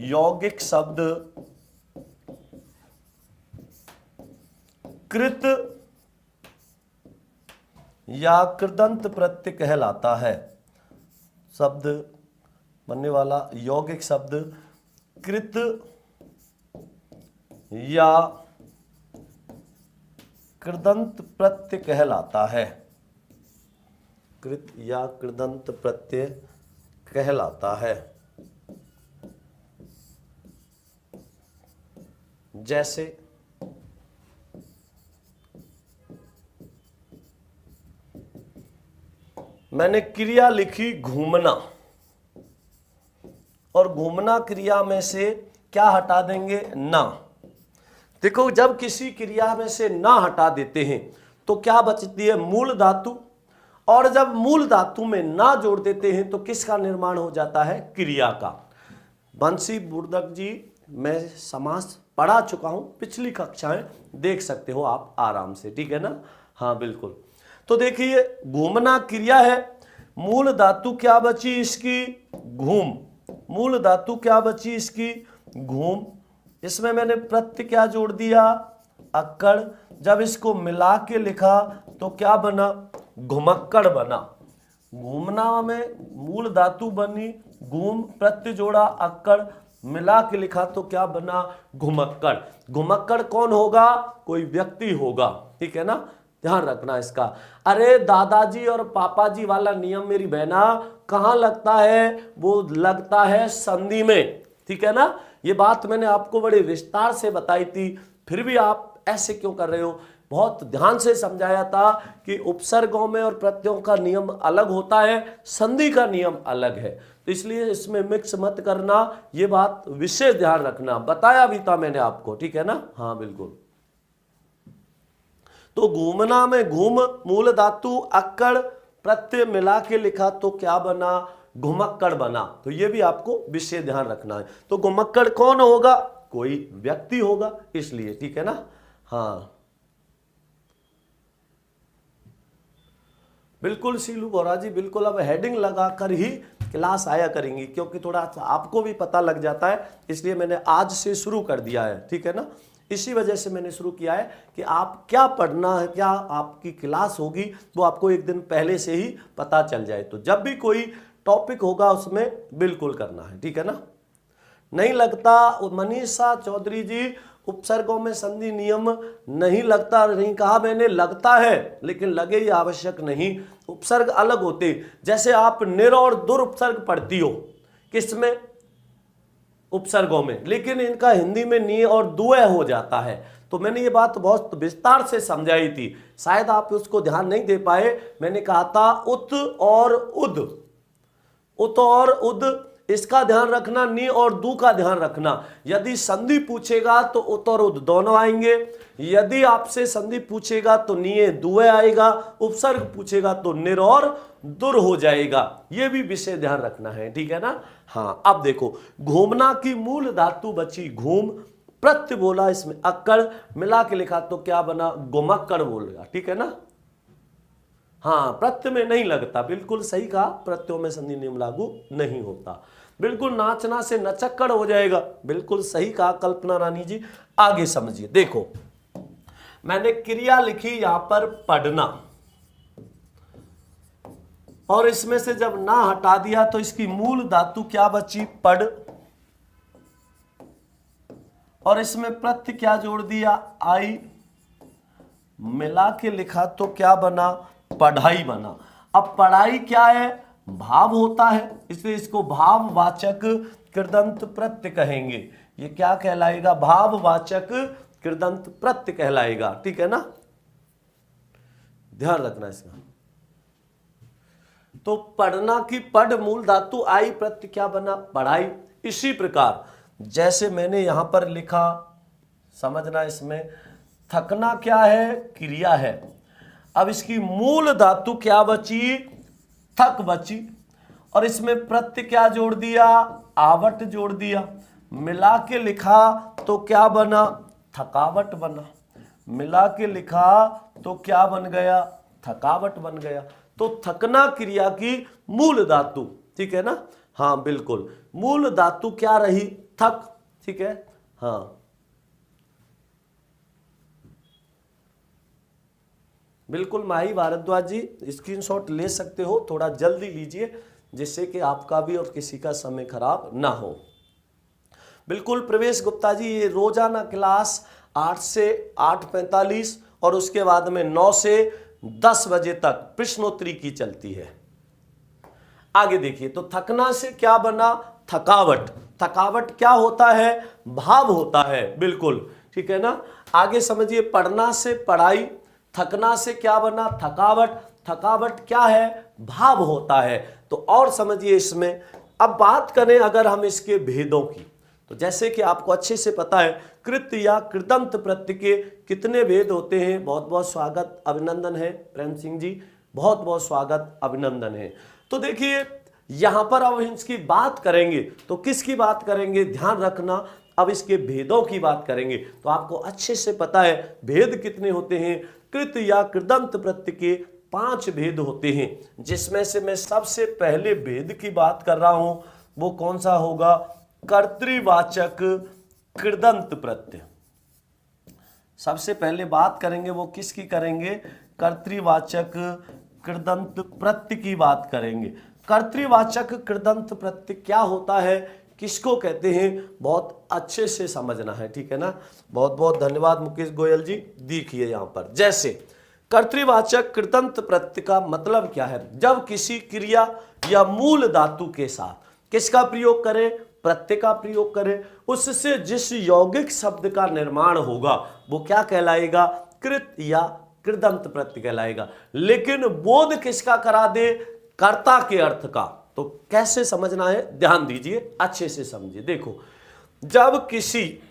यौगिक शब्द कृत या कृदंत प्रत्यय कहलाता है। शब्द बनने वाला यौगिक शब्द कृत या कृदंत प्रत्यय कहलाता है। कृत या कृदंत प्रत्यय कहलाता है। जैसे मैंने क्रिया लिखी घूमना, और घूमना क्रिया में से क्या हटा देंगे? ना। देखो, जब किसी क्रिया में से ना हटा देते हैं तो क्या बचती है? मूल धातु। और जब मूल धातु में ना जोड़ देते हैं तो किसका निर्माण हो जाता है? क्रिया का। बंसी बुर्दक जी, मैं समास पढ़ा चुका हूं, पिछली कक्षाएं देख सकते हो आप आराम से, ठीक है ना। हाँ बिल्कुल। तो देखिए घूमना क्रिया है, मूल धातु क्या बची इसकी, घूम। मूल धातु क्या बची इसकी, घूम। इसमें मैंने प्रत्यय क्या जोड़ दिया, अक्कड़। जब इसको मिला के लिखा तो क्या बना, घुमक्कड़ बना। घूमना में मूल धातु बनी घूम, प्रत्यय जोड़ा अक्कड़, मिला के लिखा तो क्या बना, घुमक्कड़। घुमक्कड़ कौन होगा, कोई व्यक्ति होगा, ठीक है ना, ध्यान रखना इसका। अरे दादाजी और पापाजी वाला नियम मेरी बहना कहां लगता है, वो लगता है संधि में, ठीक है ना। ये बात मैंने आपको बड़े विस्तार से बताई थी, फिर भी आप ऐसे क्यों कर रहे हो। बहुत ध्यान से समझाया था कि उपसर्गों में और प्रत्ययों का नियम अलग होता है, संधि का नियम अलग है, तो इसलिए इसमें मिक्स मत करना, ये बात विशेष ध्यान रखना, बताया भी था मैंने आपको, ठीक है ना। हाँ बिल्कुल। तो घूमना में घूम, मूल धातु अक्कड़, प्रत्यय मिला के लिखा तो क्या बना, घुमक्कड़ बना। तो ये भी आपको विशेष ध्यान रखना है। तो घुमक्कड़ कौन होगा, कोई व्यक्ति होगा, इसलिए, ठीक है ना। हाँ बिल्कुल सीलू बोरा जी, बिल्कुल। अब हेडिंग लगाकर ही क्लास आया करेंगी, क्योंकि थोड़ा आपको भी पता लग जाता है, इसलिए मैंने आज से शुरू कर दिया है, ठीक है ना। इसी वजह से मैंने शुरू किया है कि आप क्या पढ़ना है, क्या आपकी क्लास होगी, वो आपको एक दिन पहले से ही पता चल जाए। तो जब भी कोई टॉपिक होगा उसमें बिल्कुल करना है, ठीक है ना। नहीं लगता मनीषा चौधरी जी, उपसर्गों में संधि नियम नहीं लगता, नहीं कहा मैंने, लगता है, लेकिन लगे ये आवश्यक नहीं। उपसर्ग अलग होते, जैसे आप निर और दुर उपसर्ग पढ़ती हो, किसमें, उपसर्गों में, लेकिन इनका हिंदी में नि और दुए हो जाता है। तो मैंने ये बात बहुत विस्तार से समझाई थी, शायद आप उसको ध्यान नहीं दे पाए। मैंने कहा था उत और उद, उत और उद, इसका ध्यान रखना, नी और दू का ध्यान रखना। यदि संधि पूछेगा तो उत और उद दोनों आएंगे, यदि आपसे संधि पूछेगा तो निये दुए आएगा, उपसर्ग पूछेगा तो निर और दुर हो जाएगा। ये भी विषय ध्यान रखना है, ठीक है ना। हाँ अब देखो, घूमना की मूल धातु बची घूम, प्रत्यय बोला इसमें अक्कड़, मिला के लिखा तो क्या बना, घुमक्कड़ बोलेगा, ठीक है ना। हाँ प्रत्यय में नहीं लगता, बिल्कुल सही कहा, प्रत्ययों में संधि नियम लागू नहीं होता। बिल्कुल नाचना से नचक्कड़ हो जाएगा, बिल्कुल सही कहा कल्पना रानी जी। आगे समझिए, देखो मैंने क्रिया लिखी यहां पर पढ़ना, और इसमें से जब ना हटा दिया तो इसकी मूल धातु क्या बची, पढ़, और इसमें प्रत्यय क्या जोड़ दिया, आई, मिला के लिखा तो क्या बना, पढ़ाई बना। अब पढ़ाई क्या है, भाव होता है, इसलिए इसको भाववाचक कृदंत प्रत्यय कहेंगे। ये क्या कहलाएगा, भाववाचक कृदंत प्रत्यय कहलाएगा, ठीक है ना, ध्यान रखना इसका। तो पढ़ना की पढ़, मूल धातु आई, प्रत्यय क्या बना, पढ़ाई। इसी प्रकार जैसे मैंने यहां पर लिखा, समझना इसमें, थकना क्या है, क्रिया है। अब इसकी मूल धातु क्या बची, थक बची, और इसमें प्रत्यय क्या जोड़ दिया, आवट जोड़ दिया, मिला के लिखा तो क्या बना, थकावट बना। मिला के लिखा तो क्या बन गया, थकावट बन गया। तो थकना क्रिया की मूल धातु, ठीक है ना। हाँ बिल्कुल, मूल धातु क्या रही, थक, ठीक है। हाँ बिल्कुल माही भारद्वाज जी, स्क्रीनशॉट ले सकते हो, थोड़ा जल्दी लीजिए, जिससे कि आपका भी और किसी का समय खराब ना हो। बिल्कुल प्रवेश गुप्ता जी, ये रोजाना क्लास 8 से 8:45 और उसके बाद में 9 से 10 बजे तक प्रश्नोत्तरी की चलती है। आगे देखिए, तो थकना से क्या बना, थकावट। थकावट क्या होता है, भाव होता है, बिल्कुल ठीक है ना। आगे समझिए, पढ़ना से पढ़ाई, थकना से क्या बना, थकावट। थकावट क्या है, भाव होता है। तो और समझिए इसमें, अब बात करें अगर हम इसके भेदों की, तो जैसे कि आपको अच्छे से पता है, कृत या कृदंत प्रत्यय के कितने भेद होते हैं। बहुत बहुत स्वागत, अभिनंदन है प्रेम सिंह जी, बहुत बहुत स्वागत, अभिनंदन है। तो देखिए यहां पर अब इसकी बात करेंगे, तो किसकी बात करेंगे, ध्यान रखना, अब इसके भेदों की बात करेंगे तो आपको अच्छे से पता है भेद कितने होते हैं। कृत या कृदंत प्रत्यय के 5 भेद होते हैं, जिसमें से मैं सबसे पहले भेद की बात कर रहा हूं वो कौन सा होगा, कर्तृवाचक कृदंत प्रत्यय। सबसे पहले बात करेंगे वो किसकी करेंगे, कर्तृवाचक कृदंत प्रत्यय की बात करेंगे। कर्तृवाचक कृदंत प्रत्यय क्या होता है, किसको कहते हैं, बहुत अच्छे से समझना है, ठीक है ना। बहुत बहुत धन्यवाद मुकेश गोयल जी। देखिए यहां पर जैसे कर्तृवाचक कृदंत प्रत्यय का मतलब क्या है, जब किसी क्रिया या मूल धातु के साथ किसका प्रयोग करें, प्रत्यय का प्रयोग करें, उससे जिस यौगिक शब्द का निर्माण होगा वो क्या कहलाएगा, कृत या कृदंत प्रत्यय कहलाएगा। लेकिन बोध किसका करा दे, कर्ता के अर्थ का। तो कैसे समझना है, ध्यान दीजिए, अच्छे से समझिए। देखो, जब किसी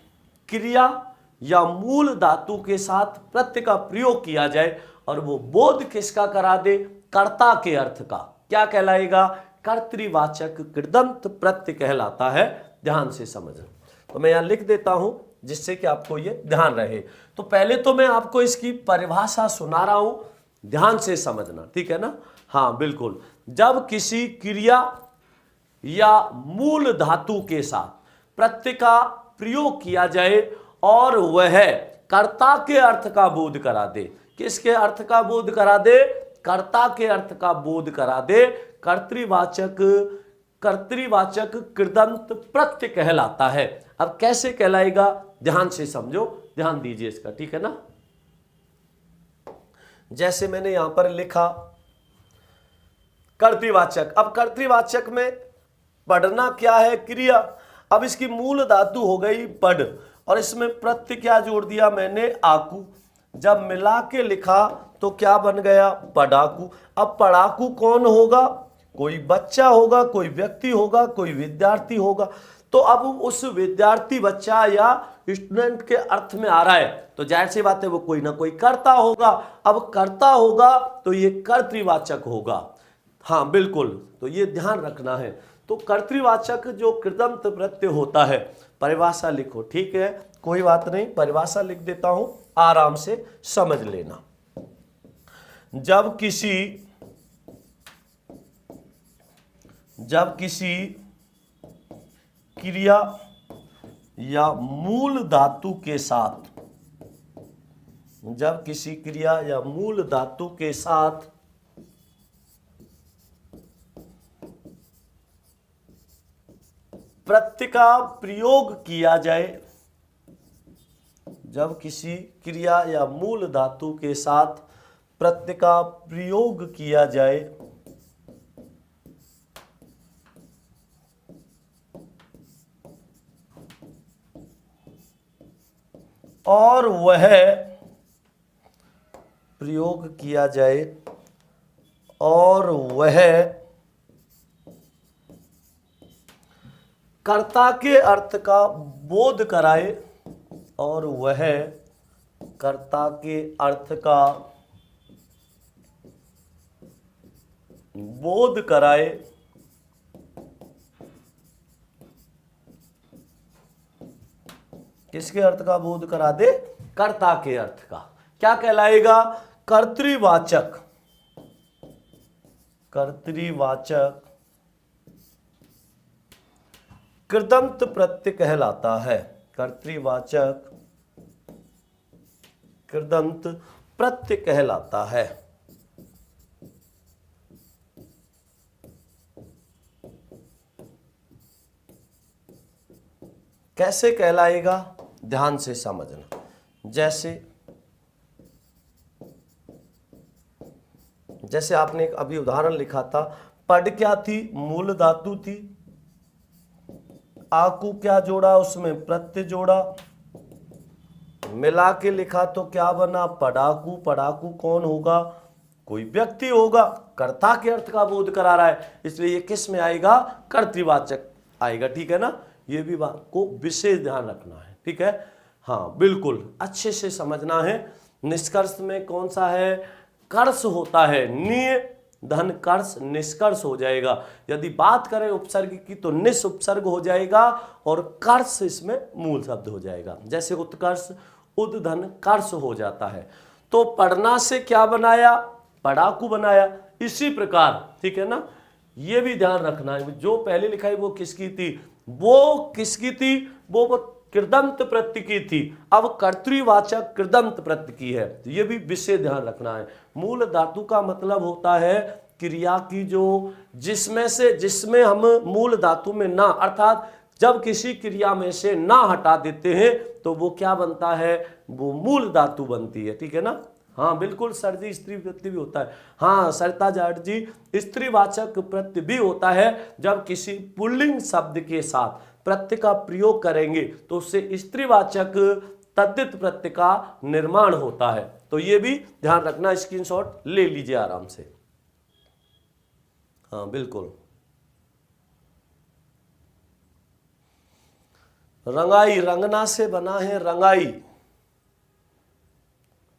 क्रिया या मूल धातु के साथ प्रत्यय का प्रयोग किया जाए और वो बोध किसका करा दे, कर्ता के अर्थ का, क्या कहलाएगा, कर्तृवाचक कृदंत प्रत्यय कहलाता है। ध्यान से समझना। तो मैं यहां लिख देता हूं जिससे कि आपको ये ध्यान रहे। तो पहले तो मैं आपको इसकी परिभाषा सुना रहा हूं, ध्यान से समझना, ठीक है ना। हाँ बिल्कुल, जब किसी क्रिया या मूल धातु के साथ प्रत्यय का प्रयोग किया जाए और वह कर्ता के अर्थ का बोध करा दे, किसके अर्थ का बोध करा दे, कर्ता के अर्थ का बोध करा दे, कर्तृवाचक कृदंत प्रत्यय कहलाता है। अब कैसे कहलाएगा, ध्यान से समझो, ध्यान दीजिए इसका, ठीक है ना। जैसे मैंने यहां पर लिखा कर्तृवाचक, अब कर्तृवाचक में पढ़ना क्या है, क्रिया। अब इसकी मूल धातु हो गई पढ़ और इसमें प्रत्यय क्या जोड़ दिया मैंने, आकू। जब मिला के लिखा तो क्या बन गया, पढ़ाकू। अब पढ़ाकू कौन होगा, कोई बच्चा होगा, कोई व्यक्ति होगा, कोई विद्यार्थी होगा। तो अब उस विद्यार्थी, बच्चा या स्टूडेंट के अर्थ में आ रहा है तो जाहिर सी बात है वो कोई ना कोई कर्ता होगा। अब कर्ता होगा तो ये कर्तृवाचक होगा। हाँ बिल्कुल, तो ये ध्यान रखना है। तो कर्तृवाचक जो कृदंत प्रत्यय होता है, परिभाषा लिखो, ठीक है, कोई बात नहीं, परिभाषा लिख देता हूं, आराम से समझ लेना। जब किसी क्रिया या मूल धातु के साथ, जब किसी क्रिया या मूल धातु के साथ प्रत्यय का प्रयोग किया जाए, जब किसी क्रिया या मूल धातु के साथ प्रत्यय का प्रयोग किया जाए और वह प्रयोग किया जाए और वह कर्ता के अर्थ का बोध कराए, और वह कर्ता के अर्थ का बोध कराए, किसके अर्थ का बोध करा दे, कर्ता के अर्थ का, क्या कहलाएगा, कर्तृवाचक कृदंत प्रत्यय कहलाता है। कर्तृवाचक कृदंत प्रत्यय कहलाता है। कैसे कहलाएगा, ध्यान से समझना। जैसे आपने एक अभी उदाहरण लिखा था, पढ़ क्या थी, मूल धातु थी, आकू क्या जोड़ा, उसमें प्रत्यय जोड़ा, मिला के लिखा तो क्या बना, पढ़ाकू। पढ़ाकू कौन होगा, कोई व्यक्ति होगा, कर्ता के अर्थ का बोध करा रहा है, इसलिए ये किस में आएगा, कर्तृवाचक आएगा, ठीक है ना। ये भी बात को विशेष ध्यान रखना है, ठीक है। हाँ बिल्कुल, अच्छे से समझना है। निष्कर्ष में कौन सा है, कर्ष होता है, निय धन कर्ष निष्कर्ष हो जाएगा। यदि बात करें उपसर्ग की तो निस उपसर्ग हो जाएगा और कर्ष इसमें मूल शब्द हो जाएगा। जैसे उत्कर्ष उद धन कर्ष हो जाता है। तो पढ़ना से क्या बनाया, पढ़ाकू बनाया। इसी प्रकार ठीक है ना, ये भी ध्यान रखना है, जो पहले लिखा है वो किसकी थी, वो किसकी थी, वो कृदंत प्रत्यय की थी। अब कर्तृवाचक कृदंत प्रत्यय की है, तो ये भी विशेष ध्यान रखना है। मूल धातु का मतलब होता है क्रिया की जो जिसमें हम मूल धातु में ना, अर्थात जब किसी क्रिया में से ना हटा देते हैं तो वो क्या बनता है, वो मूल धातु बनती है। ठीक है ना। हाँ बिल्कुल सर जी, स्त्री प्रत्यय भी होता है। हाँ सरिता जाट जी, स्त्रीवाचक प्रत्यय भी होता है। जब किसी पुल्लिंग शब्द के साथ प्रत्यय का प्रयोग करेंगे तो उससे स्त्रीवाचक तद्धित प्रत्यय का निर्माण होता है। तो ये भी ध्यान रखना, स्क्रीनशॉट ले लीजिए आराम से। हाँ बिल्कुल। रंगाई, रंगना से बना है रंगाई,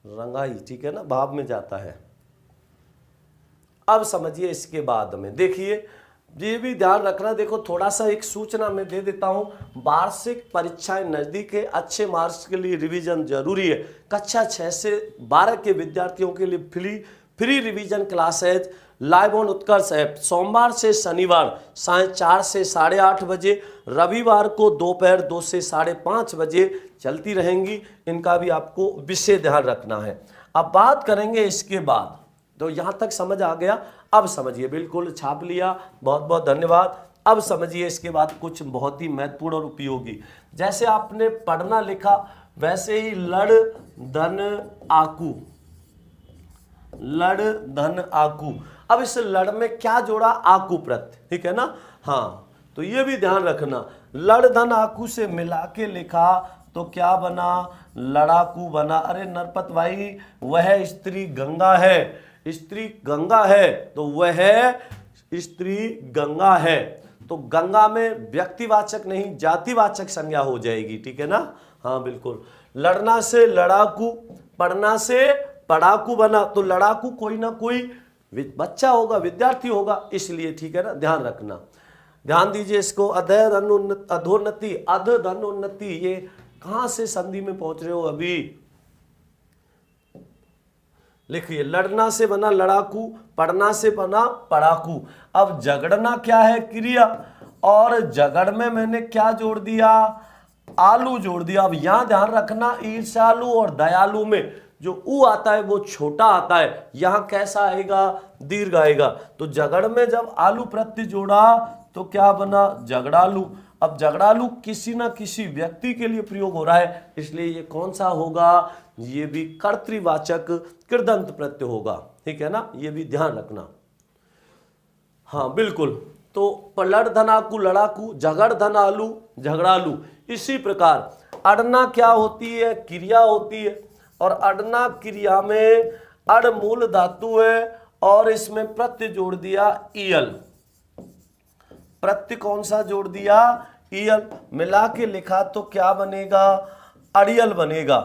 रंगाई ठीक है ना, भाव में जाता है। अब समझिए इसके बाद में देखिए, ये भी ध्यान रखना। देखो थोड़ा सा एक सूचना मैं दे देता हूं, वार्षिक परीक्षाएं नजदीक है, अच्छे मार्क्स के लिए रिवीजन जरूरी है। कक्षा 6 से 12 के विद्यार्थियों के लिए free revision classes live on Utkarsh app सोमवार से शनिवार साय 4 से 8:30 बजे, रविवार को दोपहर 2 से 5:30 बजे चलती रहेंगी। इनका भी आपको विशेष ध्यान रखना है। अब बात करेंगे इसके बाद, तो यहाँ तक समझ आ गया। अब समझिए, बिल्कुल छाप लिया, बहुत बहुत धन्यवाद। अब समझिए इसके बाद कुछ बहुत ही महत्वपूर्ण और उपयोगी, जैसे आपने पढ़ना लिखा वैसे ही लड़ धन आकू, लड़ धन आकू। अब इस लड़ में क्या जोड़ा, आकू प्रत्यय, ठीक है ना। हाँ तो ये भी ध्यान रखना, लड़ धन आकू से मिला के लिखा तो क्या बना, लड़ाकू बना। अरे नरपत भाई, वह स्त्री गंगा है, स्त्री गंगा है तो वह स्त्री गंगा है, तो गंगा में व्यक्तिवाचक नहीं जातिवाचक संज्ञा हो जाएगी। ठीक है ना। हाँ बिल्कुल। लड़ना से लड़ाकू, पढ़ना से पढ़ाकू बना, तो लड़ाकू कोई ना कोई बच्चा होगा, विद्यार्थी होगा, इसलिए ठीक है ना, ध्यान रखना। ध्यान दीजिए इसको। अधोन्नति, अध धन उन्नति, ये कहां से संधि में पहुंच रहे हो अभी, लिखिए। लड़ना से बना लड़ाकू, पढ़ना से बना पढ़ाकू। अब झगड़ना क्या है, क्रिया, और झगड़ में मैंने क्या जोड़ दिया, आलू जोड़ दिया। अब यहां ध्यान रखना, ईर्ष्यालु और दयालु में जो ऊ आता है वो छोटा आता है, यहां कैसा आएगा, दीर्घ आएगा। तो झगड़ में जब आलू प्रत्यय जोड़ा तो क्या बना, झगड़ालू। अब झगड़ालू किसी ना किसी व्यक्ति के लिए प्रयोग हो रहा है, इसलिए ये कौन सा होगा, ये भी कर्तृवाचक कृदंत प्रत्यय होगा। ठीक है ना, ये भी ध्यान रखना। हाँ बिल्कुल। तो लड़ धनाकू लड़ाकू, झगड़ धनालू झगड़ालू। इसी प्रकार अड़ना क्या होती है, क्रिया होती है, और अड़ना क्रिया में अड़ मूल धातु है और इसमें प्रत्यय जोड़ दिया ईयल। प्रत्यय कौन सा जोड़ दिया, ईयल। मिला के लिखा तो क्या बनेगा, अड़ियल बनेगा।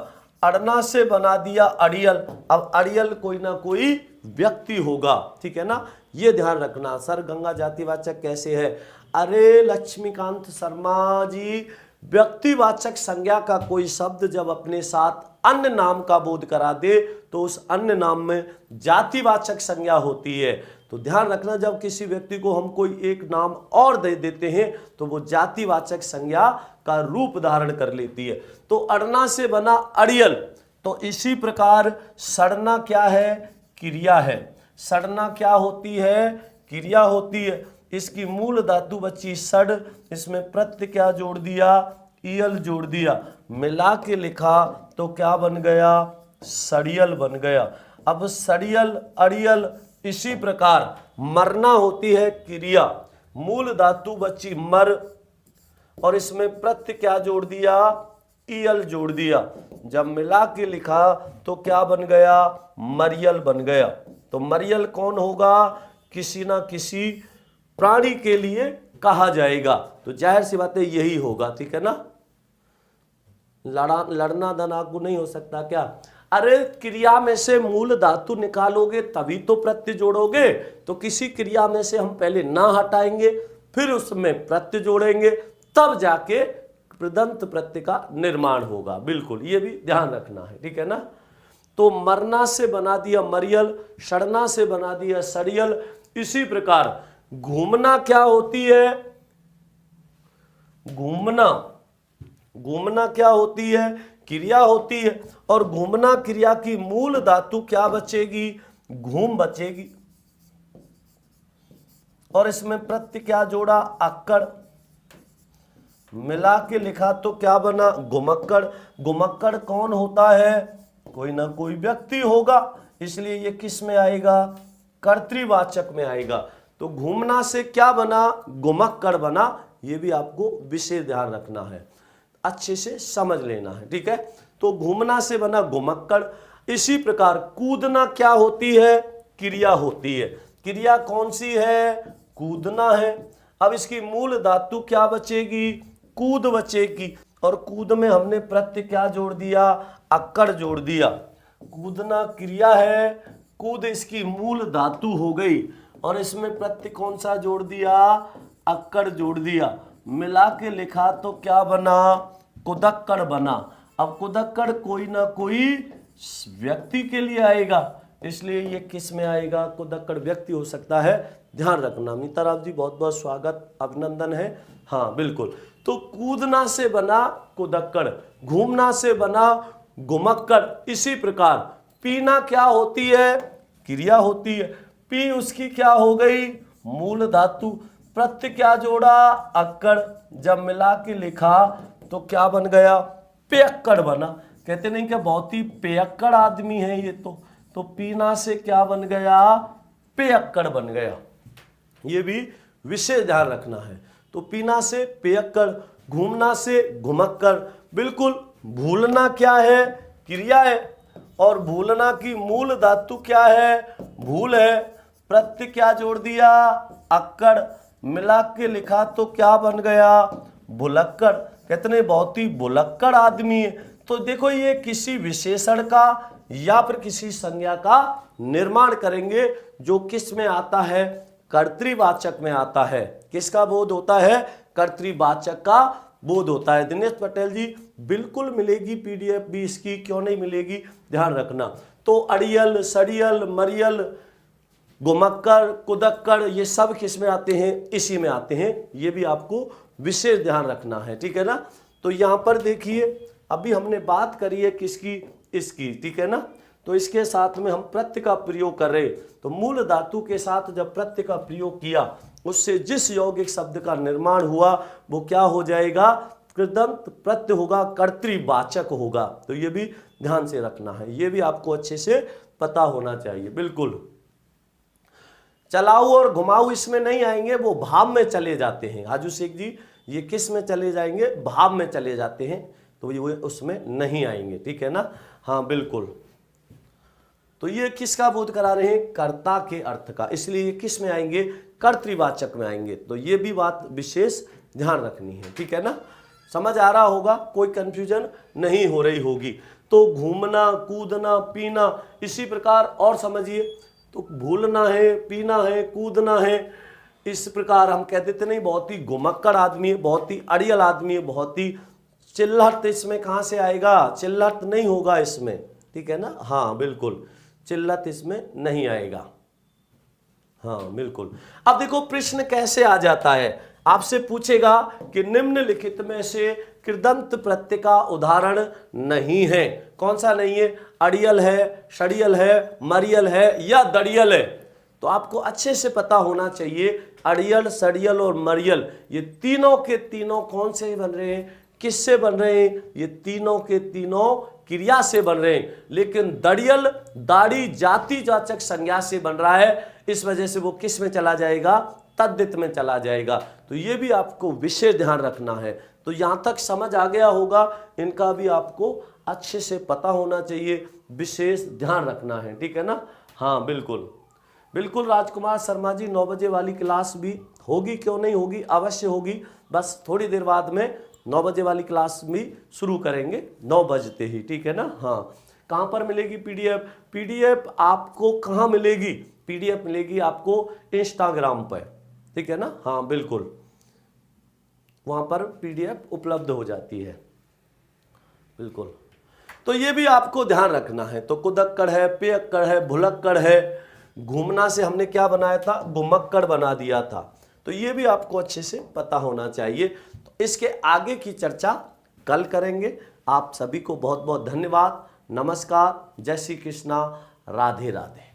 अड़ना से बना दिया अड़ियल। अब अड़ियल कोई ना कोई व्यक्ति होगा। ठीक है ना, ये ध्यान रखना। सर गंगा जातिवाचक कैसे है, अरे लक्ष्मीकांत शर्मा जी, व्यक्तिवाचक संज्ञा का कोई शब्द जब अपने साथ अन्य नाम का बोध करा दे तो उस अन्य नाम में जातिवाचक संज्ञा होती है। तो ध्यान रखना, जब किसी व्यक्ति को हम कोई एक नाम और दे देते हैं तो वो जातिवाचक संज्ञा का रूप धारण कर लेती है। तो अड़ना से बना अड़ियल। तो इसी प्रकार सड़ना क्या है, क्रिया है। सड़ना क्या होती है, क्रिया होती है। इसकी मूल धातु बची सड़, इसमें प्रत्यय क्या जोड़ दिया, ईयल जोड़ दिया। मिला के लिखा तो क्या बन गया, सड़ियल बन गया। अब सड़ियल अड़ियल। इसी प्रकार मरना होती है क्रिया, मूल धातु बची मर, और इसमें प्रत्यय क्या जोड़ दिया, ईयल जोड़ दिया। जब मिला के लिखा तो क्या बन गया, मरियल बन गया। तो मरियल कौन होगा, किसी ना किसी प्राणी के लिए कहा जाएगा, तो जाहिर सी बात है यही होगा। ठीक है ना। लड़ना धनाकू नहीं हो सकता क्या। अरे क्रिया में से मूल धातु निकालोगे तभी तो प्रत्यय जोड़ोगे। तो किसी क्रिया में से हम पहले ना हटाएंगे, फिर उसमें प्रत्यय जोड़ेंगे, तब जाके कृदंत प्रत्यय का निर्माण होगा। बिल्कुल, ये भी ध्यान रखना है, ठीक है ना। तो मरना से बना दिया मरियल, सड़ना से बना दिया सड़ियल। इसी प्रकार घूमना क्या होती है? घूमना, घूमना क्या होती है? क्रिया होती है। और घूमना क्रिया की मूल धातु क्या बचेगी? घूम बचेगी। और इसमें प्रत्यय क्या जोड़ा? अक्कड़। मिला के लिखा तो क्या बना? घुमक्कड़। घुमक्कड़ कौन होता है? कोई ना कोई व्यक्ति होगा, इसलिए ये किस में आएगा? कर्तृवाचक में आएगा। तो घूमना से क्या बना? घुमक्कड़ बना। ये भी आपको विशेष ध्यान रखना है, अच्छे से समझ लेना है, ठीक है। तो घूमना से बना घुमक्कड़। इसी प्रकार कूदना क्या होती है? क्रिया होती है। क्रिया कौन सी है? कूदना है। अब इसकी मूल धातु क्या बचेगी? कूद बचेगी। और कूद में हमने प्रत्यय क्या जोड़ दिया? अक्कड़ जोड़ दिया। कूदना क्रिया है, कूद इसकी मूल धातु हो गई, और इसमें प्रत्यय कौन सा जोड़ दिया? अक्कड़ जोड़ दिया। मिला के लिखा तो क्या बना? कुदक्कड़ बना। अब कुदक्कड़ कोई ना कोई व्यक्ति के लिए आएगा, इसलिए ये किस में आएगा? कुदक्कड़ व्यक्ति हो सकता है, ध्यान रखना। मिताराव जी बहुत बहुत स्वागत, अभिनंदन है। हाँ बिल्कुल। तो कूदना से बना कुदक्कड़, घूमना से बना घुमक्कड़। इसी प्रकार पीना क्या होती है? क्रिया होती है। पी उसकी क्या हो गई? मूल धातु। प्रत्यय क्या जोड़ा? अक्कड़। जब मिला के लिखा तो क्या बन गया? पेयक्कड़ बना। कहते नहीं कि बहुत ही पेयक्कड़ आदमी है ये तो पीना से क्या बन गया? पेयक्कड़ बन गया। ये भी विशेष ध्यान रखना है। तो पीना से पेयक्कड़, घूमना से घुमक्कड़। बिल्कुल। भूलना क्या है? क्रिया है। और भूलना की मूल धातु क्या है? भूल है। प्रत्यय क्या जोड़ दिया? अक्कड़। मिला के लिखा तो क्या बन गया? भुलक्कड़। कितने बहुत ही भुलक्कड़ आदमी है। तो देखो, ये किसी विशेषण का या फिर किसी संज्ञा का निर्माण करेंगे, जो किस में आता है? कर्तृवाचक में आता है। किसका बोध होता है? कर्तृवाचक का बोध होता है। दिनेश पटेल जी बिल्कुल मिलेगी पीडीएफ भी इसकी, क्यों नहीं मिलेगी, ध्यान रखना। तो अड़ियल, सड़ियल, मरियल, घुमक्कड़, कुदक्कड़, ये सब किस में आते हैं? इसी में आते हैं। ये भी आपको विशेष ध्यान रखना है, ठीक है ना। तो यहां पर देखिए, अभी हमने बात करी है किसकी? इसकी, ठीक है ना। तो इसके साथ में हम प्रत्यय का प्रयोग कर रहे, तो मूल धातु के साथ जब प्रत्यय का प्रयोग किया, उससे जिस यौगिक शब्द का निर्माण हुआ वो क्या हो जाएगा? कृदंत प्रत्यय होगा, कर्तृवाचक होगा। तो ये भी ध्यान से रखना है, ये भी आपको अच्छे से पता होना चाहिए। बिल्कुल। चलाऊ और घुमाऊ इसमें नहीं आएंगे, वो भाव में चले जाते हैं। आजू शेख जी ये किस में चले जाएंगे? भाव में चले जाते हैं, तो ये उसमें नहीं आएंगे, ठीक है ना। हाँ बिल्कुल। तो ये किसका बोध करा रहे हैं? कर्ता के अर्थ का, इसलिए किस में आएंगे? कर्तृवाचक में आएंगे। तो ये भी बात विशेष ध्यान रखनी है, ठीक है ना। समझ आ रहा होगा, कोई कंफ्यूजन नहीं हो रही होगी। तो घूमना, कूदना, पीना, इसी प्रकार और समझिए। तो भूलना है, पीना है, कूदना है। इस प्रकार हम कह देते नहीं, बहुत ही घुमक्कड़ आदमी है, बहुत ही अड़ियल आदमी है, बहुत ही चिल्लट। इसमें कहाँ से आएगा? चिल्लट नहीं होगा इसमें, ठीक है ना। हाँ बिल्कुल, चिल्लत इसमें नहीं आएगा। हाँ बिल्कुल। अब देखो प्रश्न कैसे आ जाता है, आपसे पूछेगा कि निम्नलिखित में से कृदंत प्रत्यय का उदाहरण नहीं है। कौन सा नहीं है? अड़ियल है, सड़ियल है, मरियल है या दड़ियल है। तो आपको अच्छे से पता होना चाहिए, अड़ियल, सड़ियल और मरियल ये तीनों के तीनों कौन से बन रहे हैं? किससे बन रहे हैं? ये तीनों के तीनों क्रिया से बन रहे हैं। लेकिन दड़ियल दाढ़ी जाति जाचक संज्ञा से बन रहा है, इस वजह से वो किस में चला जाएगा? तद्धित में चला जाएगा। तो ये भी आपको विशेष ध्यान रखना है। तो यहां तक समझ आ गया होगा, इनका भी आपको अच्छे से पता होना चाहिए, विशेष ध्यान रखना है, ठीक है ना। हाँ बिल्कुल बिल्कुल। राजकुमार शर्मा जी 9 बजे वाली क्लास भी होगी, क्यों नहीं होगी, अवश्य होगी। बस थोड़ी देर बाद में 9 बजे वाली क्लास भी शुरू करेंगे, 9 बजते ही, ठीक है ना। हाँ कहाँ पर मिलेगी पीडीएफ? पीडीएफ आपको कहाँ मिलेगी? पीडीएफ मिलेगी आपको इंस्टाग्राम पर, ठीक है ना? हाँ बिल्कुल, वहाँ पर पीडीएफ उपलब्ध हो जाती है, बिल्कुल। तो ये भी आपको ध्यान रखना है। तो कुदक्कड़ है, पियक्कड़ है, भुलक्कड़ है, घूमना से हमने क्या बनाया था? घुमक्कड़ बना दिया था। तो ये भी आपको अच्छे से पता होना चाहिए। तो इसके आगे की चर्चा कल करेंगे। आप सभी को बहुत बहुत धन्यवाद। नमस्कार, जय श्री कृष्णा, राधे राधे।